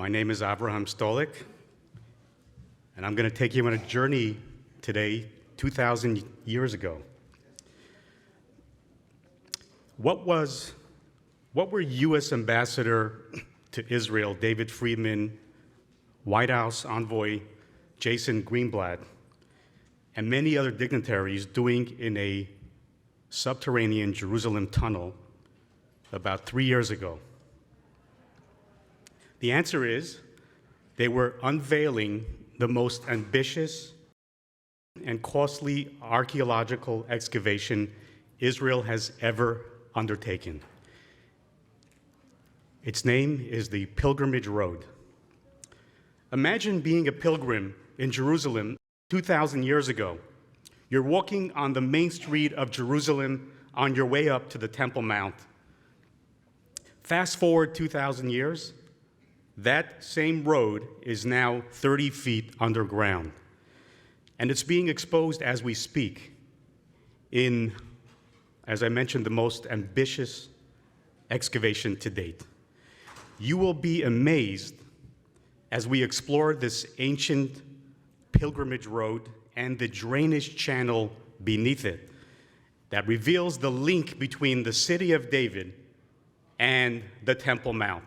My name is Avraham Stolik, and I'm going to take you on a journey today, 2,000 years ago. What were U.S. Ambassador to Israel, David Friedman, White House envoy Jason Greenblatt, and many other dignitaries doing in a subterranean Jerusalem tunnel about 3 years ago? The answer is they were unveiling the most ambitious and costly archaeological excavation Israel has ever undertaken. Its name is the Pilgrimage Road. Imagine being a pilgrim in Jerusalem 2,000 years ago. You're walking on the main street of Jerusalem on your way up to the Temple Mount. Fast forward 2,000 years, that same road is now 30 feet underground, and it's being exposed as we speak in, as I mentioned, the most ambitious excavation to date. You will be amazed as we explore this ancient pilgrimage road and the drainage channel beneath it that reveals the link between the city of David and the Temple Mount.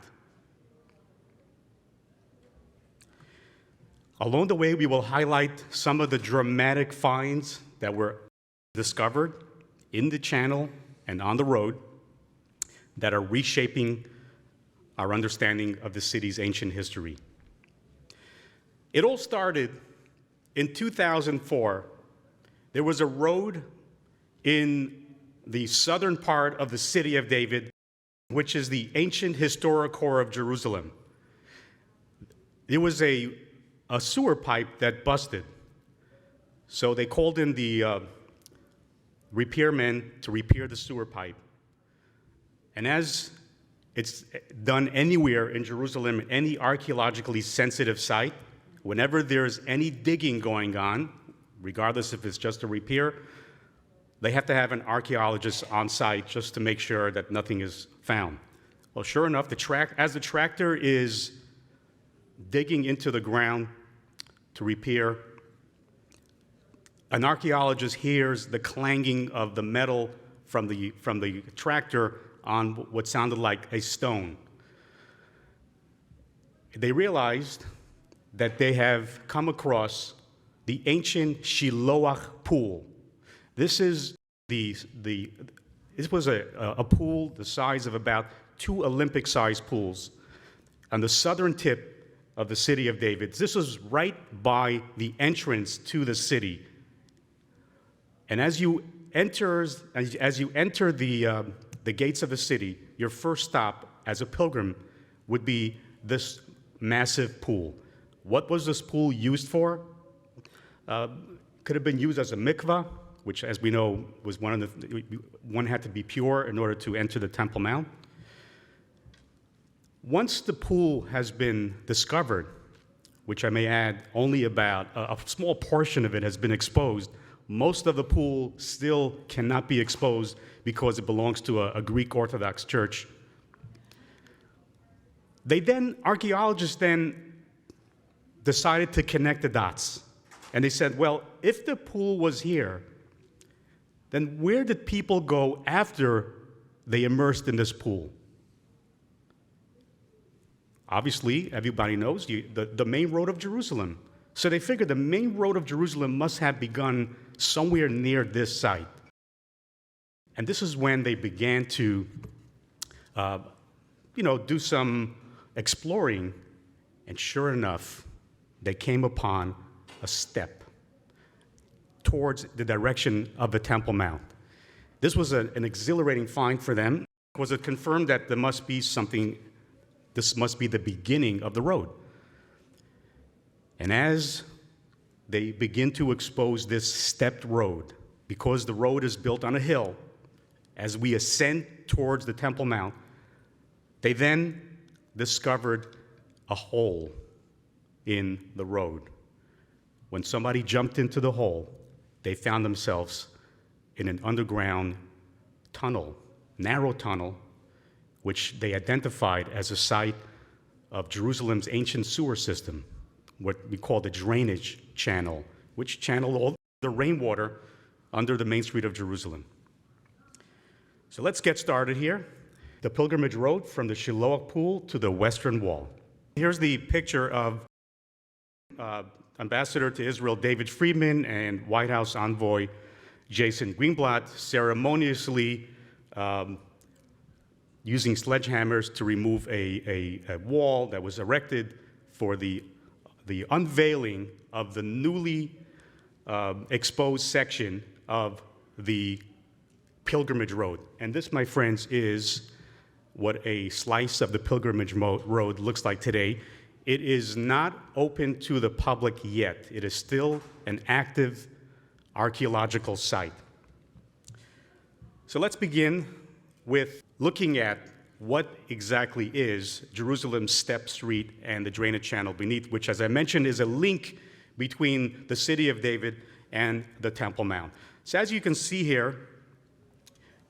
Along the way, we will highlight some of the dramatic finds that were discovered in the channel and on the road that are reshaping our understanding of the city's ancient history. It all started in 2004. There was a road in the southern part of the city of David, which is the ancient historic core of Jerusalem. There was a sewer pipe that busted. So they called in the repairmen to repair the sewer pipe. And as it's done anywhere in Jerusalem, any archaeologically sensitive site, whenever there's any digging going on, regardless if it's just a repair, they have to have an archaeologist on site just to make sure that nothing is found. Well, sure enough, as the tractor is digging into the ground to repair, an archaeologist hears the clanging of the metal from the tractor on what sounded like a stone. They realized that they have come across the ancient Shiloach pool. This was a pool the size of about 2 Olympic-sized pools on the southern tip of the city of David. This was right by the entrance to the city. And as you enter the gates of the city, your first stop as a pilgrim would be this massive pool. What was this pool used for? Could have been used as a mikvah, which, as we know, was one had to be pure in order to enter the Temple Mount. Once the pool has been discovered, which I may add, only about a small portion of it has been exposed, most of the pool still cannot be exposed because it belongs to a Greek Orthodox church. Archaeologists then decided to connect the dots. And they said, well, if the pool was here, then where did people go after they immersed in this pool? Obviously, everybody knows the main road of Jerusalem. So they figured the main road of Jerusalem must have begun somewhere near this site. And this is when they began to do some exploring. And sure enough, they came upon a step towards the direction of the Temple Mount. This was an exhilarating find for them because it confirmed that there must be something. This must be the beginning of the road. And as they begin to expose this stepped road, because the road is built on a hill, as we ascend towards the Temple Mount, they then discovered a hole in the road. When somebody jumped into the hole, they found themselves in an underground tunnel, narrow tunnel, which they identified as a site of Jerusalem's ancient sewer system, what we call the drainage channel, which channeled all the rainwater under the main street of Jerusalem. So let's get started here. The pilgrimage road from the Shiloach pool to the western wall. Here's the picture of Ambassador to Israel David Friedman and White House envoy Jason Greenblatt ceremoniously using sledgehammers to remove a wall that was erected for the unveiling of the newly exposed section of the pilgrimage road. And this, my friends, is what a slice of the pilgrimage road looks like today. It is not open to the public yet. It is still an active archaeological site. So let's begin with looking at what exactly is Jerusalem's Step Street and the drainage channel beneath, which, as I mentioned, is a link between the city of David and the Temple Mount. So as you can see here,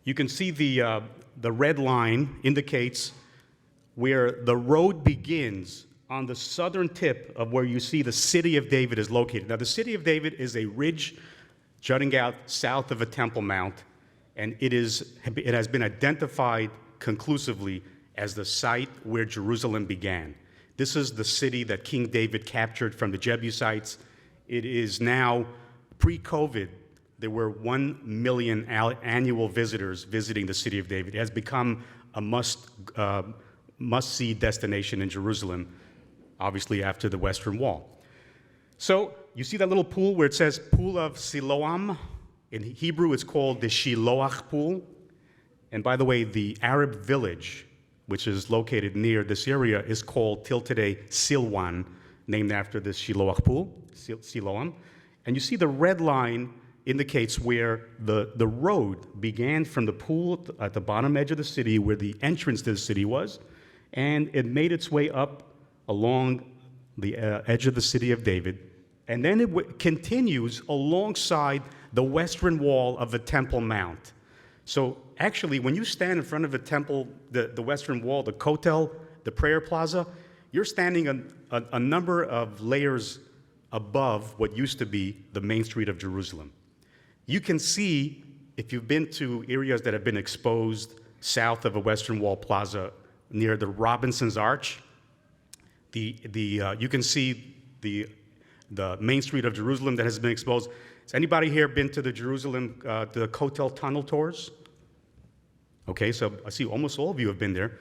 you can see the red line indicates where the road begins on the southern tip of where you see the city of David is located. Now, the city of David is a ridge jutting out south of a Temple Mount, and it has been identified conclusively as the site where Jerusalem began. This is the city that King David captured from the Jebusites. It is now, pre-COVID, there were 1 million annual visitors visiting the city of David. It has become a must-see destination in Jerusalem, obviously after the Western Wall. So you see that little pool where it says Pool of Siloam? In Hebrew, it's called the Shiloach Pool. And by the way, the Arab village, which is located near this area, is called till today Silwan, named after this Shiloach Pool, Siloam. And you see the red line indicates where the road began from the pool at the bottom edge of the city, where the entrance to the city was, and it made its way up along the edge of the city of David, and then it continues alongside the western wall of the Temple Mount. So actually, when you stand in front of the temple, the western wall, the Kotel, the prayer plaza, you're standing a number of layers above what used to be the main street of Jerusalem. You can see, if you've been to areas that have been exposed south of a western wall plaza near the Robinson's Arch, you can see the main street of Jerusalem that has been exposed. Has anybody here been to the Jerusalem, the Kotel tunnel tours? Okay, so I see almost all of you have been there.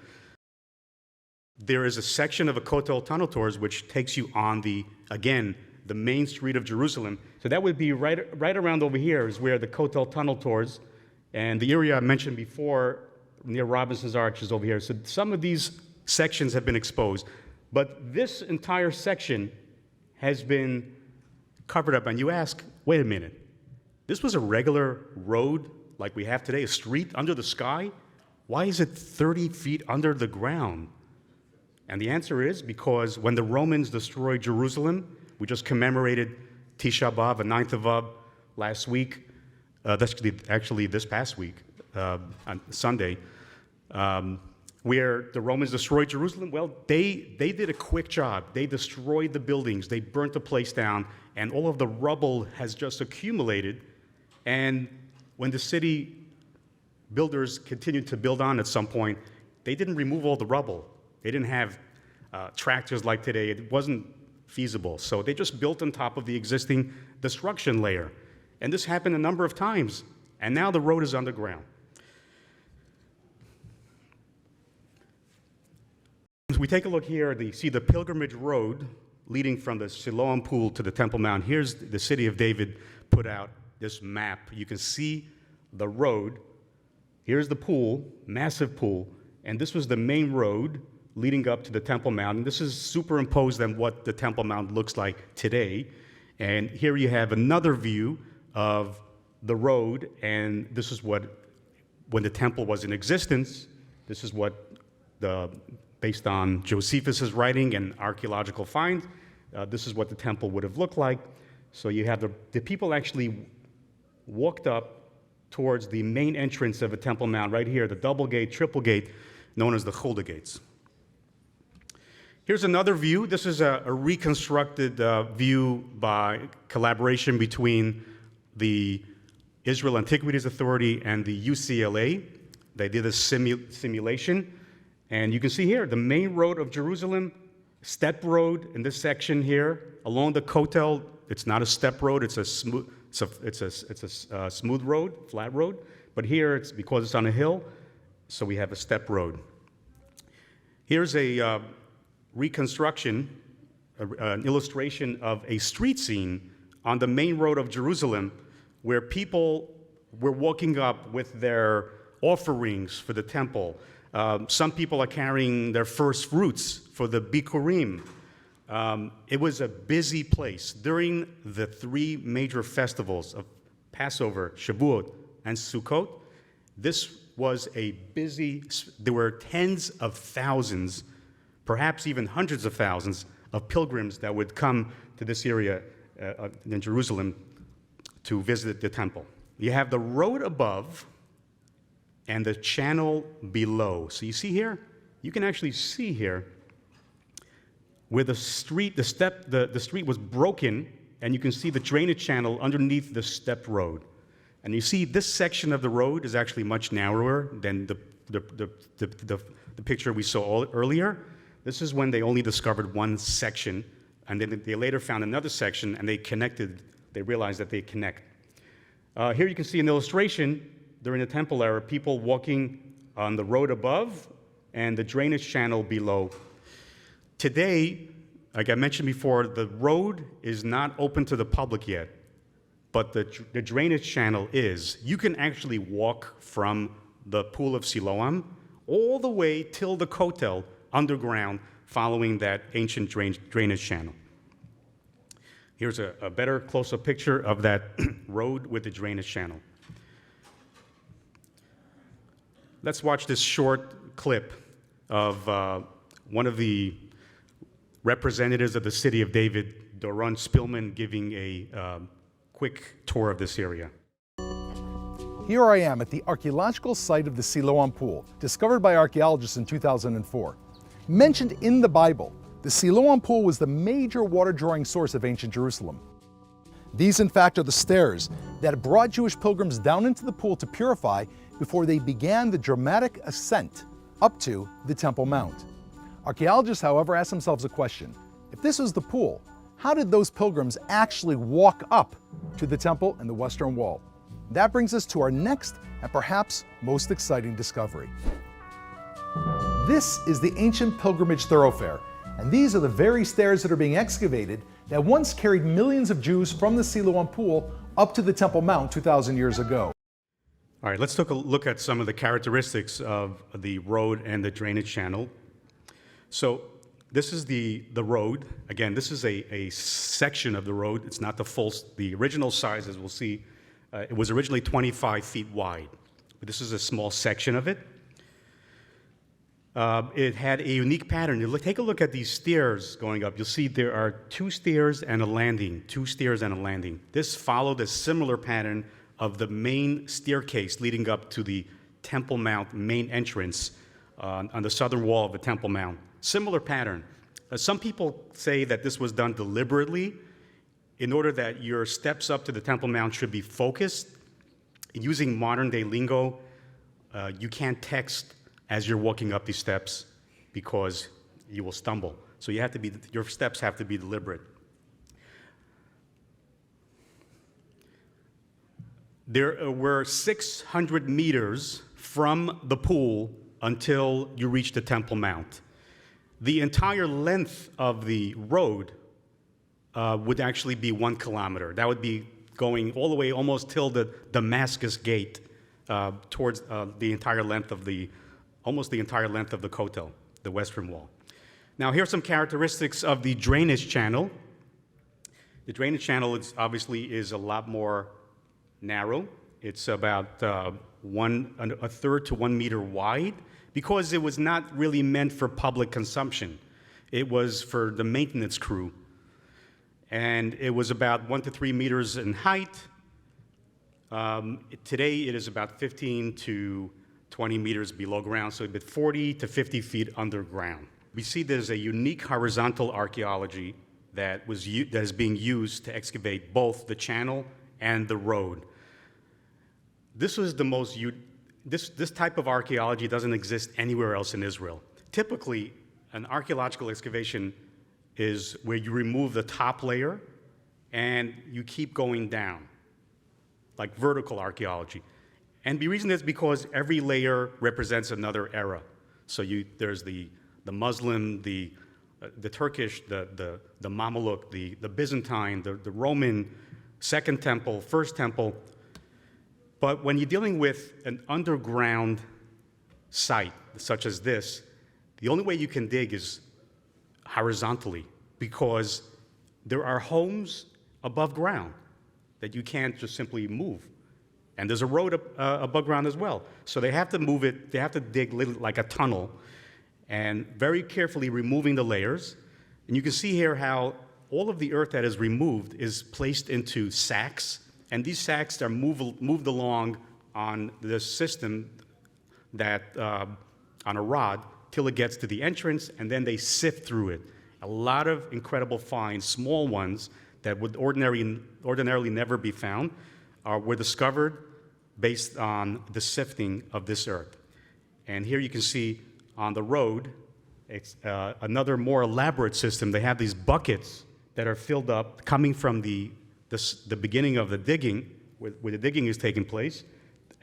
There is a section of a Kotel tunnel tours which takes you on the main street of Jerusalem. So that would be right around over here is where the Kotel tunnel tours, and the area I mentioned before near Robinson's Arch is over here. So some of these sections have been exposed, but this entire section has been covered up. And you ask, wait a minute, this was a regular road like we have today, a street under the sky? Why is it 30 feet under the ground? And the answer is because when the Romans destroyed Jerusalem, we just commemorated Tisha B'Av, the 9th of Av, last week. That's actually this past week, on Sunday, where the Romans destroyed Jerusalem. Well, they did a quick job. They destroyed the buildings. They burnt the place down, and all of the rubble has just accumulated. And when the city builders continued to build on at some point, they didn't remove all the rubble. They didn't have tractors like today. It wasn't feasible. So they just built on top of the existing destruction layer. And this happened a number of times. And now the road is underground. As we take a look here, you see the pilgrimage road leading from the Siloam pool to the Temple Mount. Here's the city of David put out this map. You can see the road. Here's the pool, massive pool. And this was the main road leading up to the Temple Mount. And this is superimposed on what the Temple Mount looks like today. And here you have another view of the road. And this is what, when the temple was in existence, this is what based on Josephus's writing and archaeological finds, this is what the temple would have looked like. So you have the people actually walked up towards the main entrance of a Temple Mount right here, the double gate, triple gate, known as the Chulda gates. Here's another view. This is a reconstructed view by collaboration between the Israel Antiquities Authority and the UCLA. They did a simulation. And you can see here, the main road of Jerusalem, step road in this section here, along the Kotel. It's not a step road, it's a smooth road, flat road. But here, it's because it's on a hill, so we have a step road. Here's a reconstruction, an illustration of a street scene on the main road of Jerusalem, where people were walking up with their offerings for the temple. Some people are carrying their first fruits for the Bikurim. It was a busy place. During the three major festivals of Passover, Shavuot, and Sukkot, this was a busy, there were tens of thousands, perhaps even hundreds of thousands of pilgrims that would come to this area in Jerusalem to visit the temple. You have the road above and the channel below. So you see here, you can actually see here where the street, the street was broken, and you can see the drainage channel underneath the stepped road. And you see this section of the road is actually much narrower than the picture we saw earlier. This is when they only discovered one section, and then they later found another section, and they realized that they connect. Here you can see an illustration during the temple era, people walking on the road above and the drainage channel below. Today, like I mentioned before, the road is not open to the public yet, but the drainage channel is. You can actually walk from the Pool of Siloam all the way till the Kotel underground, following that ancient drainage channel. Here's a better, closer picture of that road with the drainage channel. Let's watch this short clip of one of the representatives of the city of David, Doron Spillman, giving a quick tour of this area. Here I am at the archaeological site of the Siloam Pool, discovered by archaeologists in 2004. Mentioned in the Bible, the Siloam Pool was the major water-drawing source of ancient Jerusalem. These, in fact, are the stairs that brought Jewish pilgrims down into the pool to purify before they began the dramatic ascent up to the Temple Mount. Archaeologists, however, ask themselves a question. If this was the pool, how did those pilgrims actually walk up to the temple and the Western Wall? That brings us to our next and perhaps most exciting discovery. This is the ancient pilgrimage thoroughfare, and these are the very stairs that are being excavated that once carried millions of Jews from the Siloam Pool up to the Temple Mount 2,000 years ago. All right, let's take a look at some of the characteristics of the road and the drainage channel. So this is the road. Again, this is a section of the road. It's not the original size, as we'll see. It was originally 25 feet wide, but this is a small section of it. It had a unique pattern. Take a look at these stairs going up. You'll see there are two stairs and a landing. This followed a similar pattern of the main staircase leading up to the Temple Mount main entrance on the southern wall of the Temple Mount. Similar pattern. Some people say that this was done deliberately in order that your steps up to the Temple Mount should be focused. Using modern-day lingo, you can't text as you're walking up these steps because you will stumble. So your steps have to be deliberate. There were 600 meters from the pool until you reach the Temple Mount. The entire length of the road would actually be 1 kilometer. That would be going all the way almost till the Damascus Gate, towards the entire length of almost the entire length of the Kotel, the Western Wall. Now, here are some characteristics of the drainage channel. The drainage channel obviously is a lot more narrow. It's about a third to 1 meter wide, because it was not really meant for public consumption. It was for the maintenance crew. And it was about 1 to 3 meters in height. Today, it is about 15 to 20 meters below ground, so about 40 to 50 feet underground. We see there's a unique horizontal archaeology that is being used to excavate both the channel and the road. This was the most, this type of archaeology doesn't exist anywhere else in Israel. Typically, an archaeological excavation is where you remove the top layer and you keep going down, like vertical archaeology. And the reason is because every layer represents another era. So there's the Muslim, the Turkish, the Mamluk, the Byzantine, the Roman, Second Temple, First Temple. But when you're dealing with an underground site, such as this, the only way you can dig is horizontally, because there are homes above ground that you can't just simply move. And there's a road above ground as well. So they have to move it, they have to dig like a tunnel, and very carefully removing the layers. And you can see here how all of the earth that is removed is placed into sacks, and these sacks are moved along on the system that, on a rod, till it gets to the entrance, and then they sift through it. A lot of incredible finds, small ones that would ordinarily never be found, were discovered based on the sifting of this earth. And here you can see on the road, another more elaborate system. They have these buckets that are filled up, coming from the beginning of the digging, where the digging is taking place,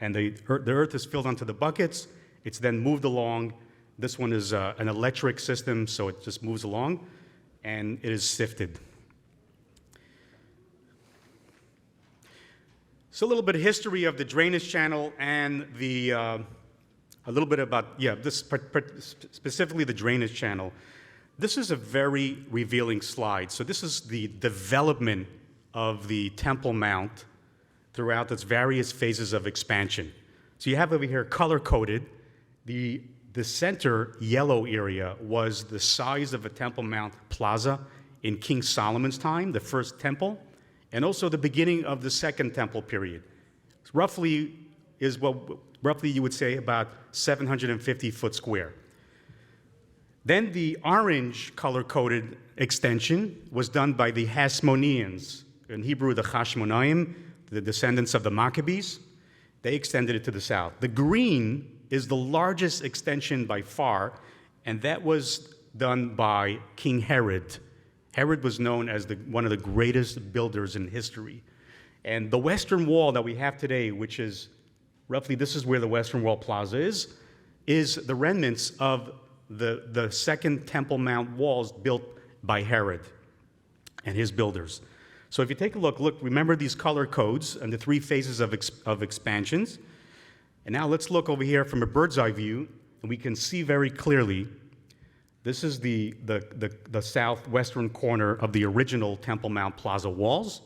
and the earth is filled onto the buckets. It's then moved along. This one is an electric system, so it just moves along, and it is sifted. So a little bit of history of the drainage channel and a little bit about, specifically the drainage channel. This is a very revealing slide. So this is the development of the Temple Mount throughout its various phases of expansion. So you have over here color-coded. The center yellow area was the size of a Temple Mount plaza in King Solomon's time, the first temple, and also the beginning of the second temple period. Roughly you would say about 750 foot square. Then the orange color-coded extension was done by the Hasmoneans, in Hebrew the Hashmonaim, the descendants of the Maccabees. They extended it to the south. The green is the largest extension by far, and that was done by King Herod. Herod was known as one of the greatest builders in history. And the Western Wall that we have today, which is roughly, this is where the Western Wall Plaza is the remnants of the second Temple Mount walls built by Herod and his builders. So if you take a look, remember these color codes and the three phases of expansions. And now let's look over here from a bird's eye view, and we can see very clearly. This is the southwestern corner of the original Temple Mount Plaza walls.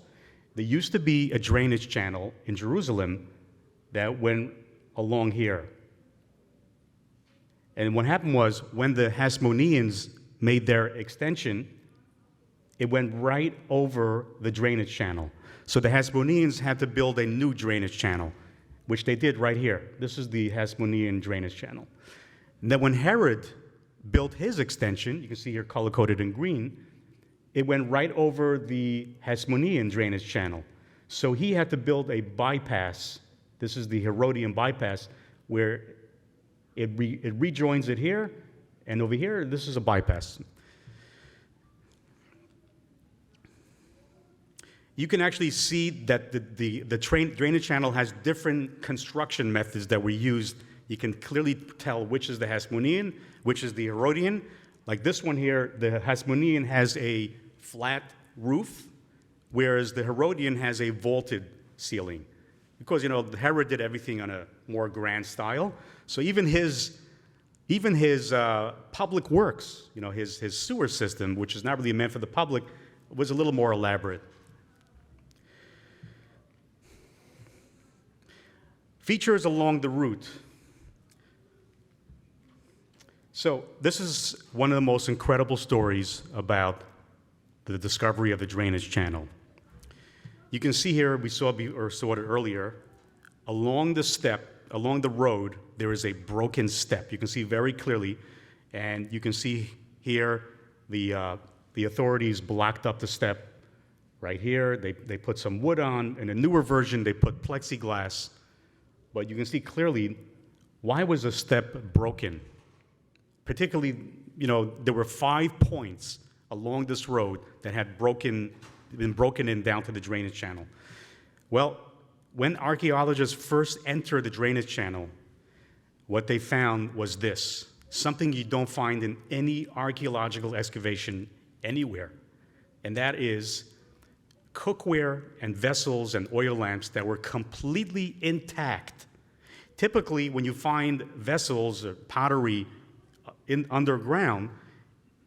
There used to be a drainage channel in Jerusalem that went along here. And what happened was, when the Hasmoneans made their extension, it went right over the drainage channel. So the Hasmoneans had to build a new drainage channel, which they did right here. This is the Hasmonean drainage channel. And then when Herod built his extension, you can see here color-coded in green, it went right over the Hasmonean drainage channel. So he had to build a bypass. This is the Herodian bypass, where it rejoins it here, and over here, this is a bypass. You can actually see that the drainage channel has different construction methods that were used. You can clearly tell which is the Hasmonean, which is the Herodian. Like this one here, the Hasmonean has a flat roof, whereas the Herodian has a vaulted ceiling. Because, Herod did everything on a more grand style. So even his public works, his sewer system, which is not really meant for the public, was a little more elaborate. Features along the route. So this is one of the most incredible stories about the discovery of the drainage channel. You can see here, we saw it earlier, along the road, there is a broken step. You can see very clearly, and you can see Here, the authorities blocked up the step right here. They put some wood on. In a newer version, they put plexiglass. But you can see clearly, why was the step broken? Particularly, there were 5 points along this road that had been broken in down to the drainage channel. Well, when archaeologists first entered the drainage channel, what they found was this, something you don't find in any archaeological excavation anywhere, and that is cookware and vessels and oil lamps that were completely intact. Typically, when you find vessels or pottery underground,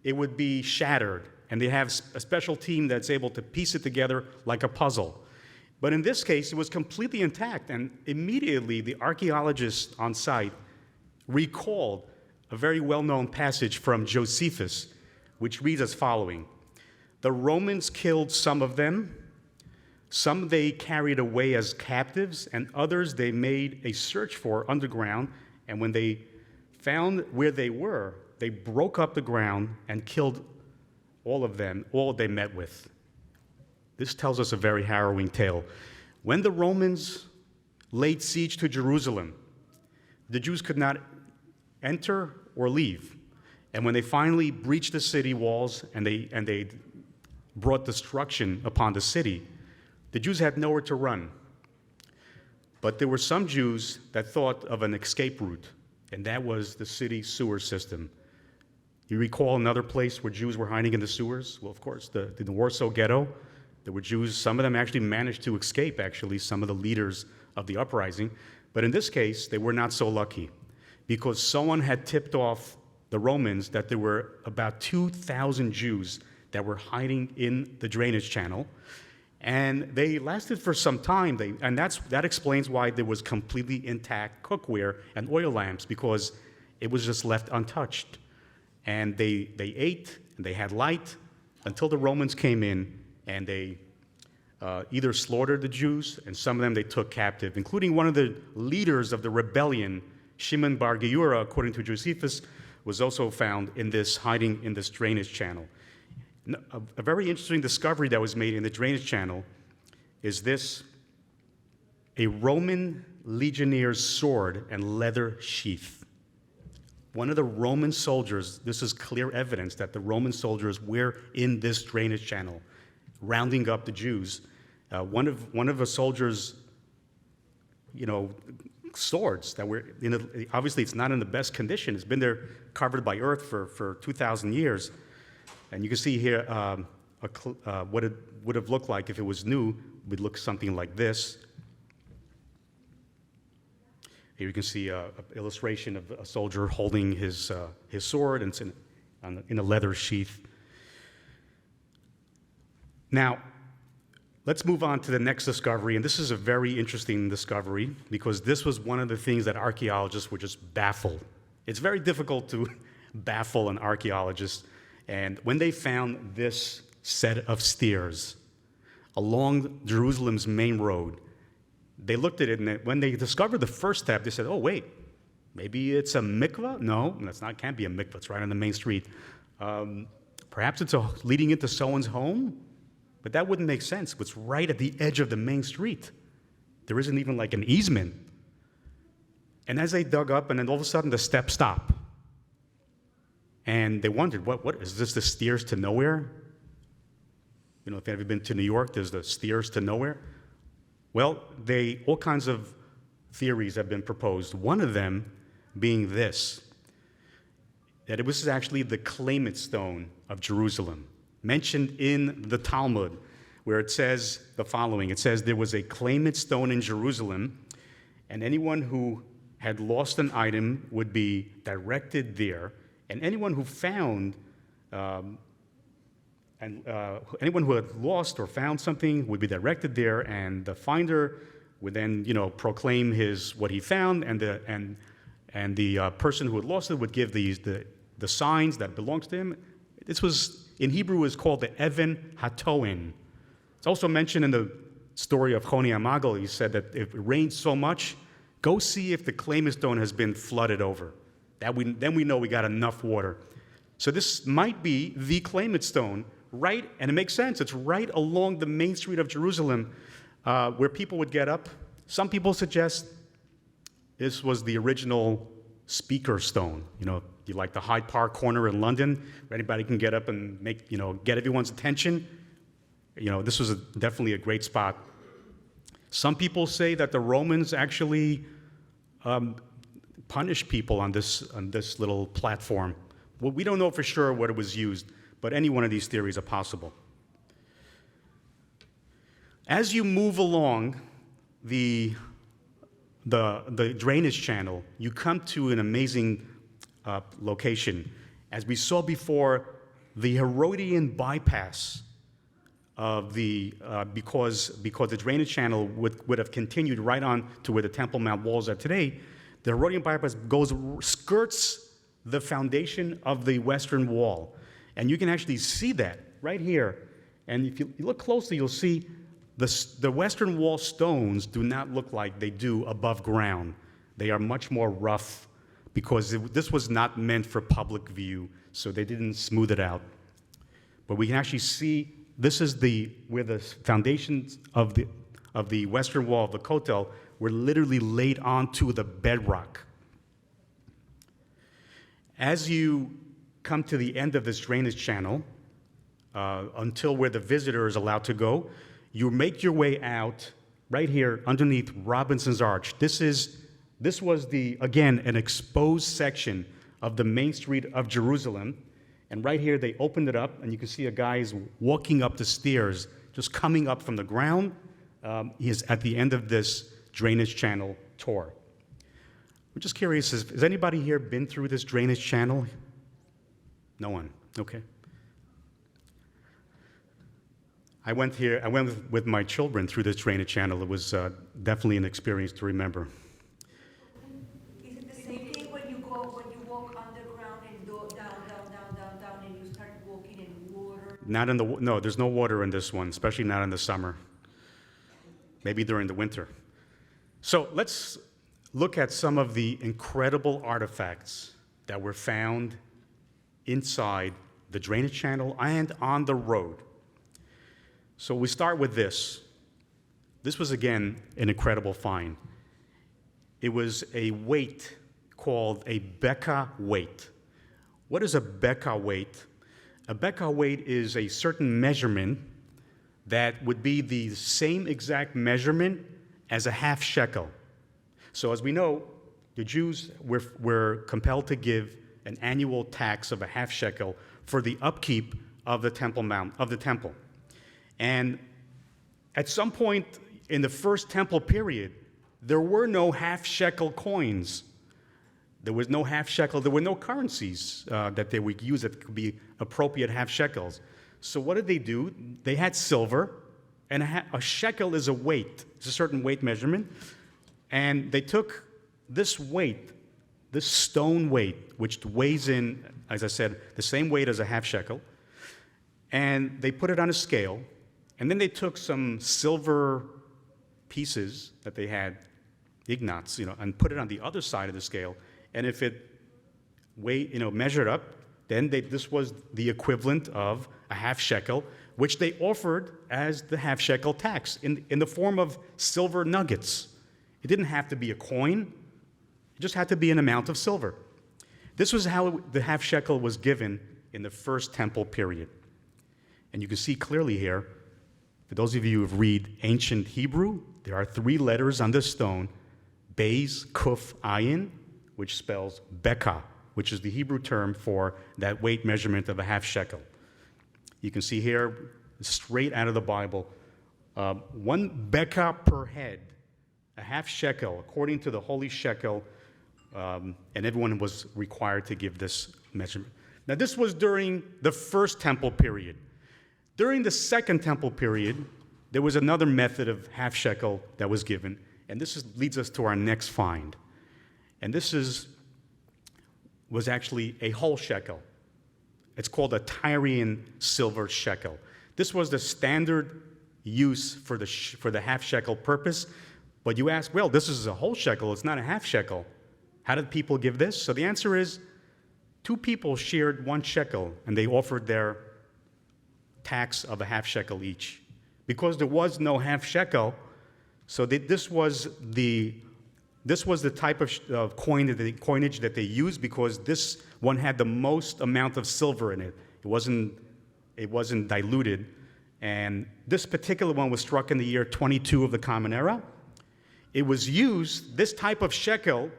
it would be shattered, and they have a special team that's able to piece it together like a puzzle. But in this case, it was completely intact, and immediately the archaeologists on site recalled a very well-known passage from Josephus, which reads as following: "The Romans killed some of them, some they carried away as captives, and others they made a search for underground, and when they found where they were, they broke up the ground and killed all of them, all they met with." This tells us a very harrowing tale. When the Romans laid siege to Jerusalem, the Jews could not enter or leave. And when they finally breached the city walls and they brought destruction upon the city, the Jews had nowhere to run. But there were some Jews that thought of an escape route, and that was the city sewer system. You recall another place where Jews were hiding in the sewers? Well, of course, the Warsaw Ghetto. There were Jews, some of them actually managed to escape, actually, some of the leaders of the uprising. But in this case, they were not so lucky, because someone had tipped off the Romans that there were about 2,000 Jews that were hiding in the drainage channel. And they lasted for some time, and that explains why there was completely intact cookware and oil lamps, because it was just left untouched. And they ate, and they had light, until the Romans came in, and they either slaughtered the Jews, and some of them they took captive, including one of the leaders of the rebellion, Shimon bar Giora, according to Josephus, was also found hiding in this drainage channel. A very interesting discovery that was made in the drainage channel is this: a Roman legionnaire's sword and leather sheath. One of the Roman soldiers, this is clear evidence that the Roman soldiers were in this drainage channel, rounding up the Jews. One of the soldiers, swords that were obviously it's not in the best condition. It's been there covered by earth for 2,000 years. And you can see here what it would have looked like if it was new. It would look something like this. Here you can see an illustration of a soldier holding his sword, and it's in a leather sheath. Now, let's move on to the next discovery, and this is a very interesting discovery because this was one of the things that archaeologists were just baffled. It's very difficult to baffle an archaeologist, and when they found this set of stairs along Jerusalem's main road, they looked at it, and when they discovered the first step, they said, "Oh, wait, maybe it's a mikvah? No, can't be a mikvah. It's right on the main street. Perhaps it's leading into someone's home? But that wouldn't make sense. It's right at the edge of the main street. There isn't even like an easement." And as they dug up, and then all of a sudden the steps stop. And they wondered, what is this, the stairs to nowhere? If you've ever been to New York, there's the stairs to nowhere. Well, all kinds of theories have been proposed. One of them being this, that it was actually the claimant stone of Jerusalem, mentioned in the Talmud, where it says the following. It says, "There was a claimant stone in Jerusalem, and anyone who had lost an item would be directed there, and anyone who found anyone who had lost or found something would be directed there, and the finder would then, proclaim what he found, and the person who had lost it would give the signs that belonged to him." This was, in Hebrew, is called the Even HaToen. It's also mentioned in the story of Choni HaMagal. He said that if it rains so much, go see if the claimant stone has been flooded over. Then we know we got enough water. So this might be the claimant stone, right? And it makes sense. It's right along the main street of Jerusalem where people would get up. Some people suggest this was the original speaker stone. You like the Hyde Park corner in London, where anybody can get up and get everyone's attention. This was definitely a great spot. Some people say that the Romans actually punished people on this little platform. Well, we don't know for sure what it was used, but any one of these theories are possible. As you move along the drainage channel, you come to an amazing location. As we saw before, the Herodian bypass of because the drainage channel would have continued right on to where the Temple Mount walls are today. The Herodian bypass skirts the foundation of the western wall, and you can actually see that right here. And if you look closely, you'll see the western wall stones do not look like they do above ground. They are much more rough because this was not meant for public view, so they didn't smooth it out. But we can actually see this is where the foundations of the western wall of the Kotel were literally laid onto the bedrock. As you come to the end of this drainage channel, until where the visitor is allowed to go, you make your way out right here underneath Robinson's Arch. This was again, an exposed section of the main street of Jerusalem. And right here, they opened it up, and you can see a guy is walking up the stairs, just coming up from the ground. He is at the end of this drainage channel tour. I'm just curious, has anybody here been through this drainage channel? No one, okay. I went with my children through this drainage channel. It was definitely an experience to remember. Is it the same thing when you walk underground and go down, and you start walking in water? No, there's no water in this one, especially not in the summer. Maybe during the winter. So let's look at some of the incredible artifacts that were found inside the drainage channel and on the road. So we start with this. This was, again, an incredible find. It was a weight called a Beka weight. What is a Beka weight? A Beka weight is a certain measurement that would be the same exact measurement as a half shekel. So as we know, the Jews were compelled to give an annual tax of a half shekel for the upkeep of the Temple Mount, of the temple. And at some point in the first temple period, there were no half shekel coins. There was no half shekel. There were no currencies that they would use that could be appropriate half shekels. So what did they do? They had silver, and a shekel is a weight. It's a certain weight measurement. And they took this weight, this stone weight, which weighs in, as I said, the same weight as a half shekel, and they put it on a scale. And then they took some silver pieces that they had, ignats, and put it on the other side of the scale. And if it measured up, then this was the equivalent of a half shekel, which they offered as the half shekel tax in the form of silver nuggets. It didn't have to be a coin. It just had to be an amount of silver. This was how the half shekel was given in the first temple period. And you can see clearly here, for those of you who read ancient Hebrew, there are 3 letters on this stone, Beis, Kuf, Ayin, which spells Beka, which is the Hebrew term for that weight measurement of a half shekel. You can see here, straight out of the Bible, 1 Beka per head, a half shekel, according to the holy shekel, and everyone was required to give this measurement. Now, this was during the first temple period. During the second temple period, there was another method of half shekel that was given, and this leads us to our next find. And this was actually a whole shekel. It's called a Tyrian silver shekel. This was the standard use for the half shekel purpose. But you ask, well, this is a whole shekel, it's not a half shekel. How did people give this? So the answer is two people shared 1 shekel, and they offered their tax of a half shekel each. Because there was no half shekel, so this was the type of coinage that they used, because this one had the most amount of silver in it. It wasn't diluted. And this particular one was struck in the year 22 of the Common Era. It was used, this type of shekel,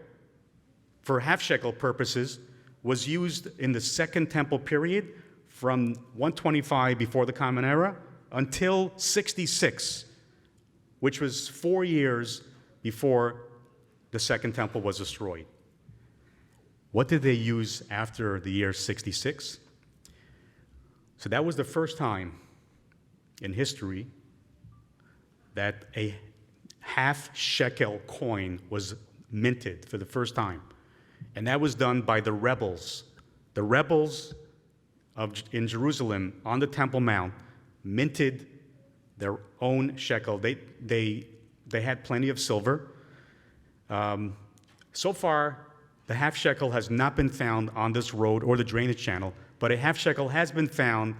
for half shekel purposes, was used in the Second Temple period from 125 before the Common Era until 66, which was 4 years before the Second Temple was destroyed. What did they use after the year 66? So that was the first time in history that a half shekel coin was minted for the first time. And that was done by the rebels. The rebels in Jerusalem on the Temple Mount minted their own shekel. They had plenty of silver. So far, the half shekel has not been found on this road or the drainage channel, but a half shekel has been found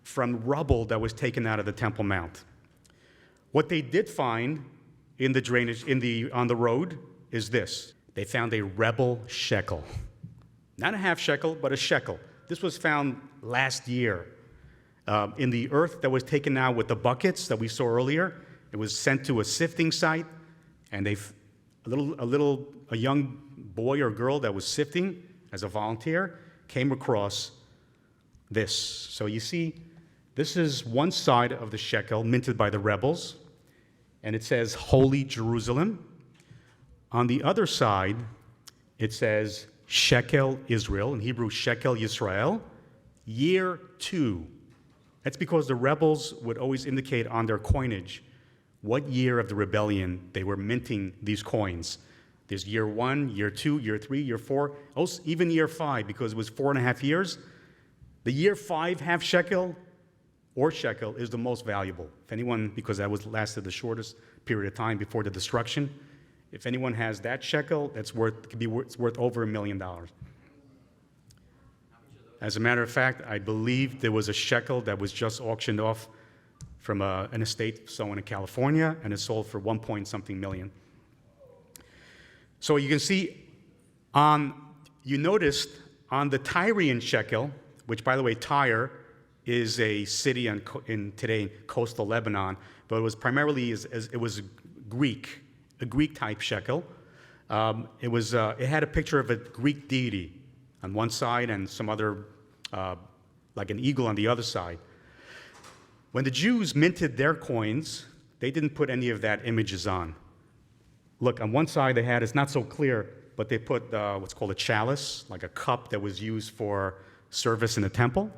from rubble that was taken out of the Temple Mount. What they did find in the drainage, on the road, is this. They found a rebel shekel. Not a half shekel, but a shekel. This was found last year. In the earth that was taken out with the buckets that we saw earlier, it was sent to a sifting site, and a young boy or girl that was sifting as a volunteer came across this. So you see, this is one side of the shekel minted by the rebels, and it says Holy Jerusalem. On the other side, it says Shekel Israel, in Hebrew Shekel Yisrael, year 2. That's because the rebels would always indicate on their coinage what year of the rebellion they were minting these coins. There's year 1, year 2, year 3, year 4, also even year 5, because it was 4.5 years. The year 5 half shekel or shekel is the most valuable. If anyone, because that lasted the shortest period of time before the destruction, if anyone has that shekel, it's worth over $1 million. As a matter of fact, I believe there was a shekel that was just auctioned off from an estate someone in California, and it sold for 1-point-something million. So you can see you noticed on the Tyrian shekel, which, by the way, Tyre is a city in today coastal Lebanon, but it was primarily it was Greek, a Greek-type shekel. It had a picture of a Greek deity on one side and some other, like an eagle on the other side. When the Jews minted their coins, they didn't put any of that images on. Look, on one side they had, it's not so clear, but they put what's called a chalice, like a cup that was used for service in the temple.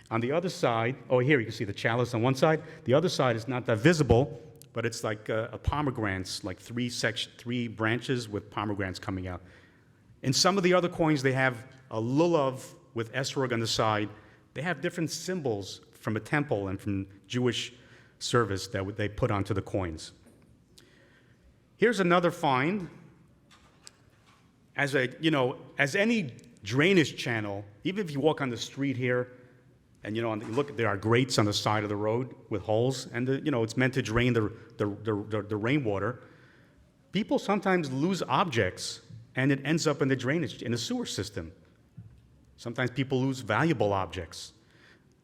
On the other side, here you can see the chalice on one side. The other side is not that visible, but it's like a pomegranates, like 3 branches with pomegranates coming out. In some of the other coins, they have a lulav with esrog on the side. They have different symbols from a temple and from Jewish service that they put onto the coins. Here's another find. As any drainage channel, even if you walk on the street here, and look, there are grates on the side of the road with holes, and it's meant to drain the rainwater. People sometimes lose objects, and it ends up in the sewer system. Sometimes people lose valuable objects.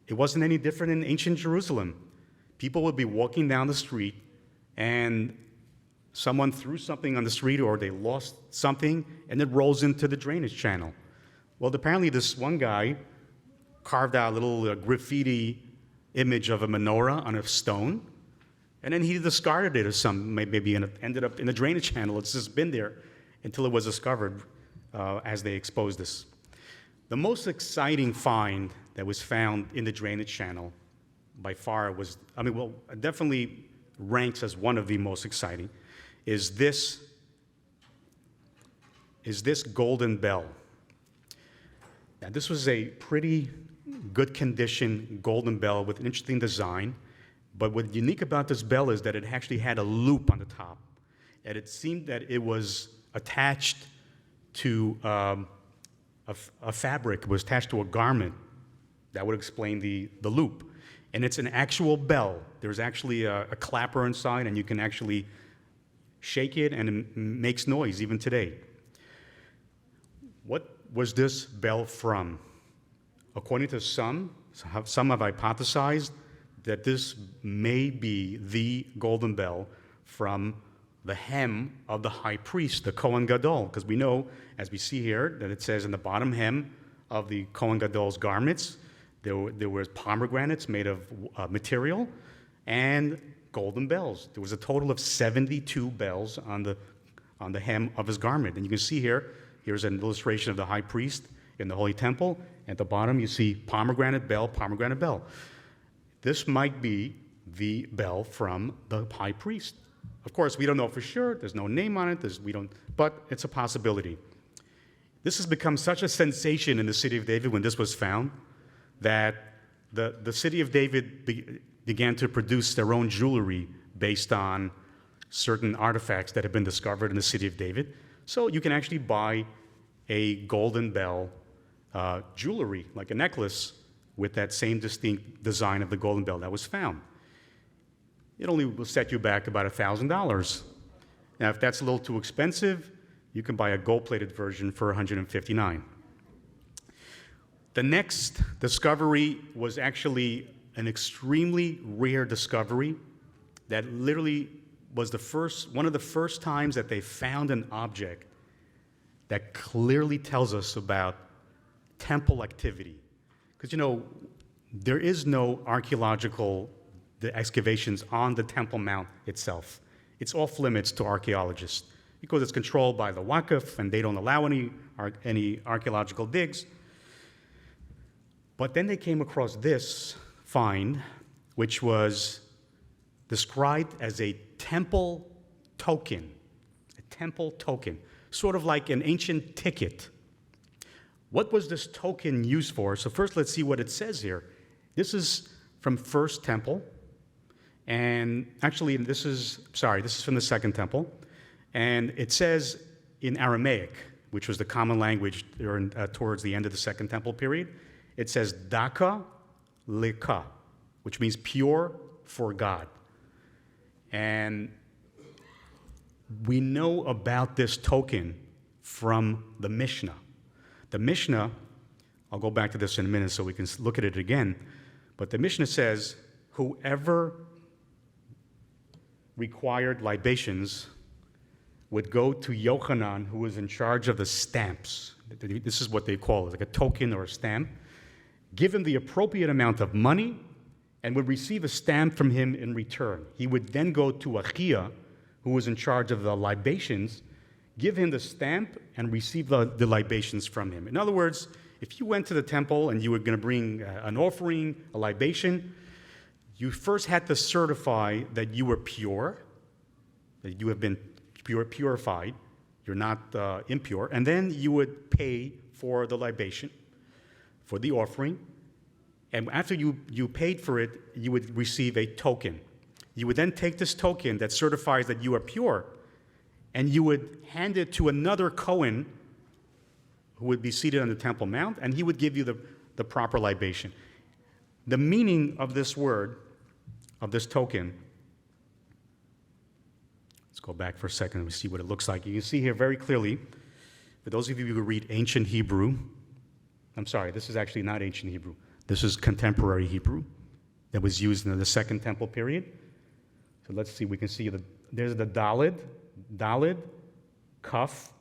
It wasn't any different in ancient Jerusalem. People would be walking down the street, and someone threw something on the street, or they lost something, and it rolls into the drainage channel. Well, apparently this one guy carved out a little graffiti image of a menorah on a stone, and then he discarded it or something, maybe, and it ended up in the drainage channel. It's just been there until it was discovered as they exposed this. The most exciting find that was found in the drainage channel by far definitely ranks as one of the most exciting, is this golden bell. Now, this was a pretty good condition golden bell with an interesting design, but what's unique about this bell is that it actually had a loop on the top, and it seemed that it was attached to a fabric was attached to a garment. That would explain the loop. And it's an actual bell. There's actually a clapper inside, and you can actually shake it, and it makes noise even today. What was this bell from? According to some have hypothesized that this may be the golden bell from the hem of the high priest, the Kohen Gadol, because we know, as we see here, that it says in the bottom hem of the Kohen Gadol's garments, there were pomegranates made of material and golden bells. There was a total of 72 bells on the hem of his garment. And you can see here's an illustration of the high priest in the Holy Temple. At the bottom, you see pomegranate bell, pomegranate bell. This might be the bell from the high priest. Of course, we don't know for sure. There's no name on it. But it's a possibility. This has become such a sensation in the city of David when this was found that the city of David began to produce their own jewelry based on certain artifacts that have been discovered in the city of David. So you can actually buy a golden bell jewelry, like a necklace, with that same distinct design of the golden bell that was found. It only will set you back about $1,000. Now, if that's a little too expensive, you can buy a gold-plated version for $159. The next discovery was actually an extremely rare discovery that literally was one of the first times that they found an object that clearly tells us about temple activity. Because, there is no archaeological excavations on the Temple Mount itself. It's off limits to archaeologists because it's controlled by the Waqf, and they don't allow any archaeological digs. But then they came across this find, which was described as a temple token, sort of like an ancient ticket. What was this token used for? So first, let's see what it says here. This is from First Temple, and actually, this is from the Second Temple, and it says in Aramaic, which was the common language towards the end of the Second Temple period. It says Daka Leka, which means pure for God. And we know about this token from the Mishnah. The Mishnah, I'll go back to this in a minute so we can look at it again, but the Mishnah says, whoever required libations would go to Yochanan, who was in charge of the stamps. This is what they call it, like a token or a stamp. Give him the appropriate amount of money and would receive a stamp from him in return. He would then go to Achia, who was in charge of the libations, give him the stamp and receive the libations from him. In other words, if you went to the temple and you were going to bring an offering, a libation, you first had to certify that you were pure, that you have been purified, you're not impure, and then you would pay for the libation, for the offering, and after you paid for it, you would receive a token. You would then take this token that certifies that you are pure, and you would hand it to another Cohen who would be seated on the Temple Mount, and he would give you the proper libation. The meaning of this word, of this token, let's go back for a second and see what it looks like. You can see here very clearly, for those of you who read ancient Hebrew, I'm sorry, this is actually not ancient Hebrew. This is contemporary Hebrew that was used in the Second Temple period. So let's see, we can see there's the Dalid, Kaf,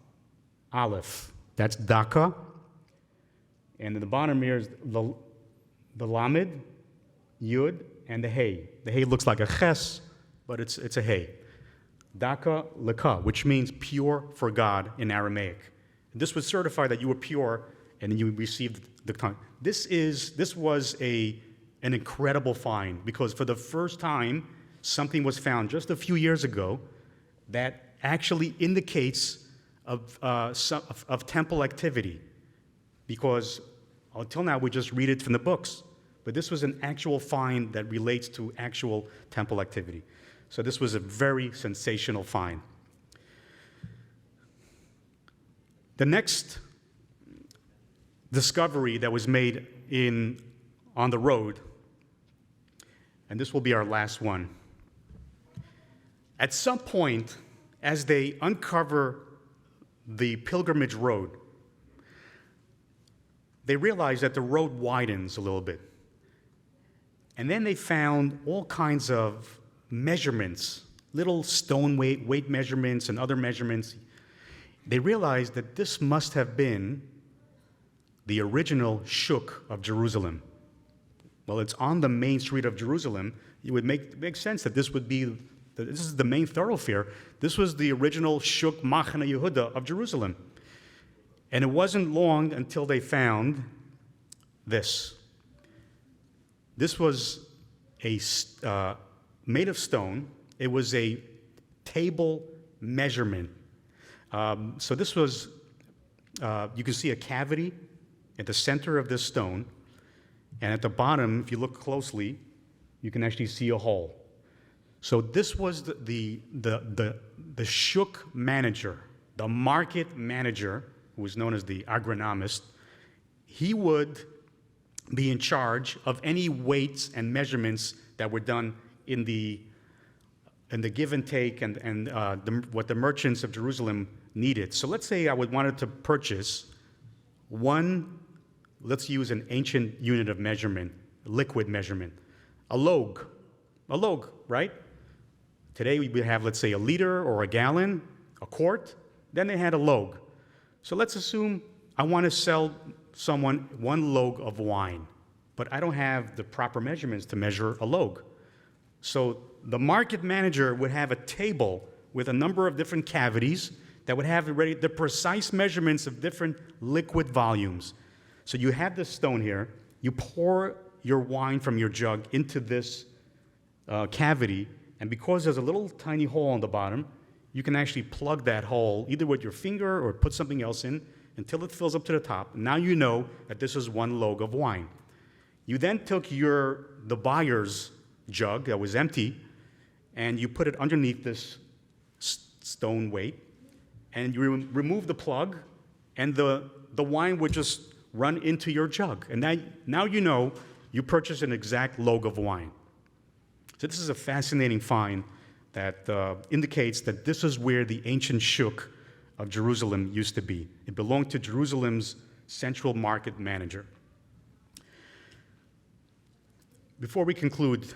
Aleph. That's Daka. And at the bottom here is the Lamed, Yud, and the Hey. The Hey looks like a Ches, but it's a Hey. Daka Leka, which means pure for God in Aramaic. This would certify that you were pure and then you received the time. This was an incredible find because for the first time, something was found just a few years ago that actually indicates of temple activity, because until now we just read it from the books, but this was an actual find that relates to actual temple activity. So this was a very sensational find. discovery that was made on the road, and this will be our last one. At some point, as they uncover the pilgrimage road, they realize that the road widens a little bit. And then they found all kinds of measurements, little stone weight measurements and other measurements. They realized that this must have been the original shuk of Jerusalem. Well, it's on the main street of Jerusalem. It would make sense that this is the main thoroughfare. This was the original shuk Machane Yehuda of Jerusalem. And it wasn't long until they found this. This was made of stone. It was a table measurement. So this was, you can see a cavity at the center of this stone. And at the bottom, if you look closely, you can actually see a hole. So this was the shuk manager, the market manager, who was known as the agronomist. He would be in charge of any weights and measurements that were done in the give and take and what the merchants of Jerusalem needed. So let's say I wanted to purchase one, let's use an ancient unit of measurement, liquid measurement, a log, right? Today we have, let's say, a liter or a gallon, a quart. Then they had a log. So let's assume I want to sell someone one log of wine, but I don't have the proper measurements to measure a log. So the market manager would have a table with a number of different cavities that would have already the precise measurements of different liquid volumes. So you have this stone here, you pour your wine from your jug into this cavity, and because there's a little tiny hole on the bottom, you can actually plug that hole either with your finger or put something else in until it fills up to the top. Now you know that this is one log of wine. You then took the buyer's jug that was empty, and you put it underneath this stone weight, and you remove the plug, and the wine would just run into your jug. And now you know you purchased an exact log of wine. So this is a fascinating find that indicates that this is where the ancient shuk of Jerusalem used to be. It belonged to Jerusalem's central market manager. Before we conclude,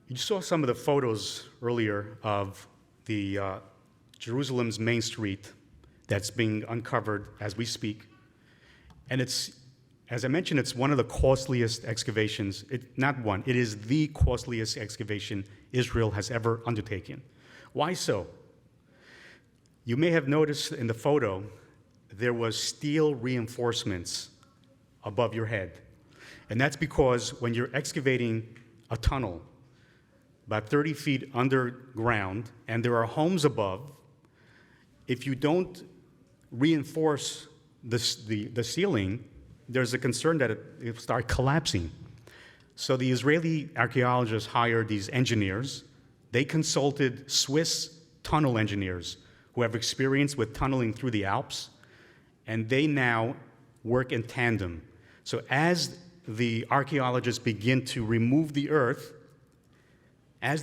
you saw some of the photos earlier of the Jerusalem's main street that's being uncovered as we speak. And it's, as I mentioned, it's one of the costliest excavations. It is the costliest excavation Israel has ever undertaken. Why so? You may have noticed in the photo, there was steel reinforcements above your head. And that's because when you're excavating a tunnel, about 30 feet underground, and there are homes above, if you don't reinforce the ceiling, there's a concern that it will start collapsing. So the Israeli archaeologists hired these engineers. They consulted Swiss tunnel engineers who have experience with tunneling through the Alps, and they now work in tandem. So as the archaeologists begin to remove the earth, a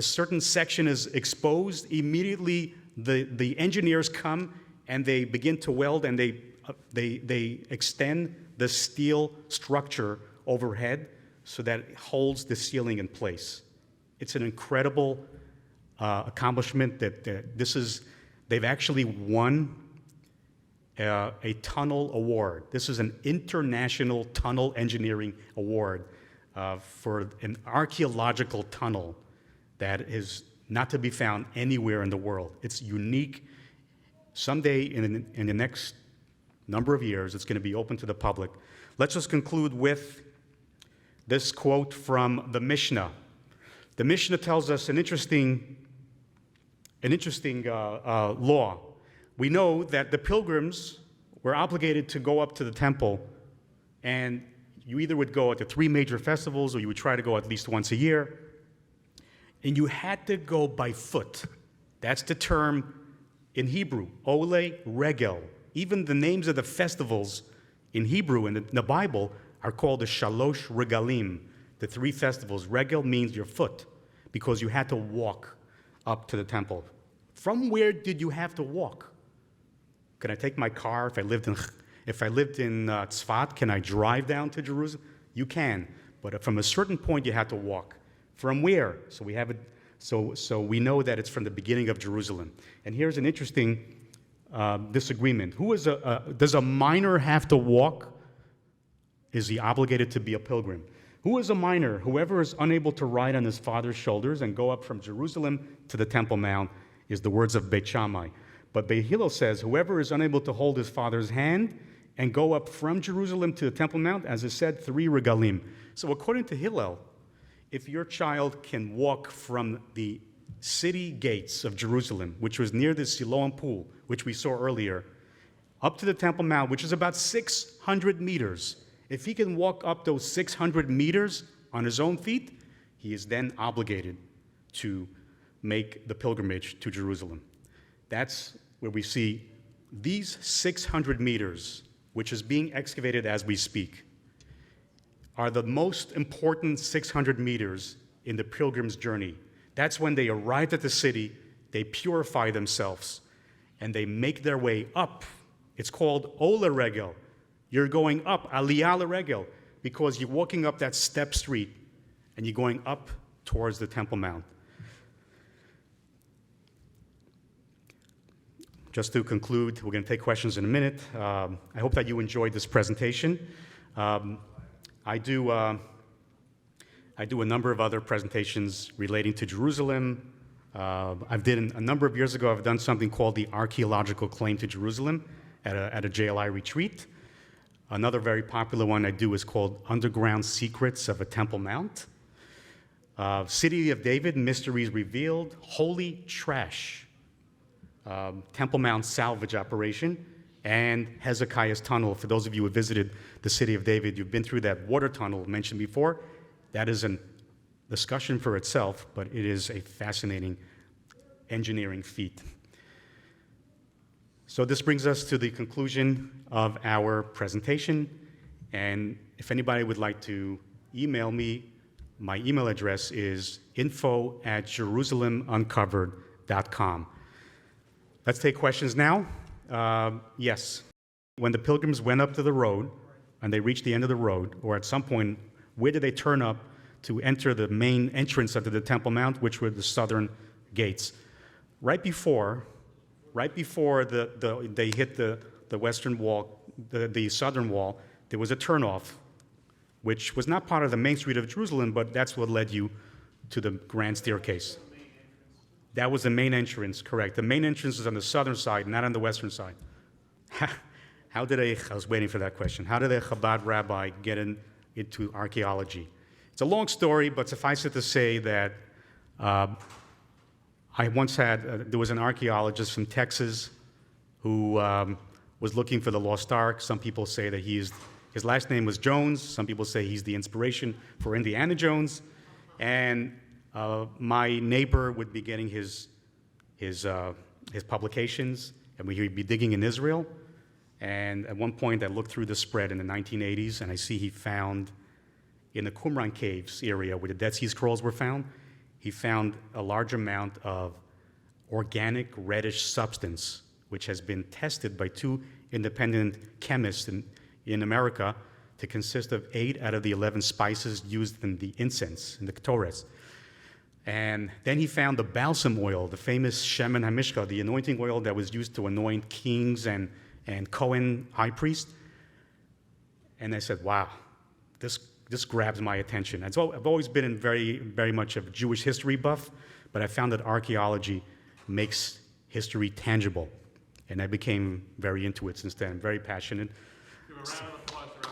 certain section is exposed, immediately the engineers come and they begin to weld, and they extend the steel structure overhead so that it holds the ceiling in place. It's an incredible accomplishment that they've actually won a tunnel award. This is an international tunnel engineering award for an archaeological tunnel that is not to be found anywhere in the world. It's unique. Someday in the next number of years, it's going to be open to the public. Let's just conclude with this quote from the Mishnah. The Mishnah tells us an interesting law. We know that the pilgrims were obligated to go up to the temple, and you either would go at the 3 major festivals or you would try to go at least once a year, and you had to go by foot. That's the term In Hebrew, Ole Regel. Even the names of the festivals in Hebrew in the Bible are called the Shalosh Regalim, the three festivals. Regel means your foot, because you had to walk up to the temple. From where did you have to walk? Can I take my car if I lived in Tzfat? Can I drive down to Jerusalem? You can, but from a certain point you had to walk. From where? So we have it. So we know that it's from the beginning of Jerusalem. And here's an interesting disagreement. Does a minor have to walk? Is he obligated to be a pilgrim? Who is a minor? Whoever is unable to ride on his father's shoulders and go up from Jerusalem to the Temple Mount is the words of Beit Shammai. But Beit Hillel says, whoever is unable to hold his father's hand and go up from Jerusalem to the Temple Mount, as is said, 3 regalim. So according to Hillel, if your child can walk from the city gates of Jerusalem, which was near the Siloam pool, which we saw earlier, up to the Temple Mount, which is about 600 meters, if he can walk up those 600 meters on his own feet, he is then obligated to make the pilgrimage to Jerusalem. That's where we see these 600 meters, which is being excavated as we speak, are the most important 600 meters in the pilgrim's journey. That's when they arrive at the city, they purify themselves, and they make their way up. It's called Ola Regel. You're going up, Aliyah Regel, because you're walking up that step street, and you're going up towards the Temple Mount. Just to conclude, we're going to take questions in a minute. I hope that you enjoyed this presentation. I do a number of other presentations relating to Jerusalem. A number of years ago, I've done something called the Archaeological Claim to Jerusalem at a JLI retreat. Another very popular one I do is called Underground Secrets of a Temple Mount. City of David, Mysteries Revealed, Holy Trash, Temple Mount Salvage Operation, and Hezekiah's Tunnel. For those of you who visited the City of David, you've been through that water tunnel mentioned before. That is a discussion for itself, but it is a fascinating engineering feat. So this brings us to the conclusion of our presentation. And if anybody would like to email me, my email address is info@JerusalemUncovered.com. Let's take questions now. Yes. When the pilgrims went up to the road and they reached the end of the road, or at some point, where did they turn up to enter the main entrance of the Temple Mount, which were the southern gates? Right before they hit the western wall, the southern wall, there was a turnoff, which was not part of the main street of Jerusalem, but that's what led you to the grand staircase. That was the main entrance, correct. The main entrance is on the southern side, not on the western side. I was waiting for that question. How did a Chabad rabbi get into archaeology? It's a long story, but suffice it to say that there was an archaeologist from Texas who was looking for the lost ark. Some people say that his last name was Jones. Some people say he's the inspiration for Indiana Jones. And my neighbor would be getting his publications, and we'd be digging in Israel. And at one point, I looked through the spread in the 1980s, and I see he found in the Qumran Caves area where the Dead Sea Scrolls were found, he found a large amount of organic reddish substance, which has been tested by 2 independent chemists in America to consist of 8 out of the 11 spices used in the incense, in the Torah. And then he found the balsam oil, the famous Shemen HaMishka, the anointing oil that was used to anoint kings and Cohen high priest. And I said, wow, this grabs my attention. I've always been very, very much of a Jewish history buff, but I found that archaeology makes history tangible. And I became very into it since then, very passionate. Give a round of applause for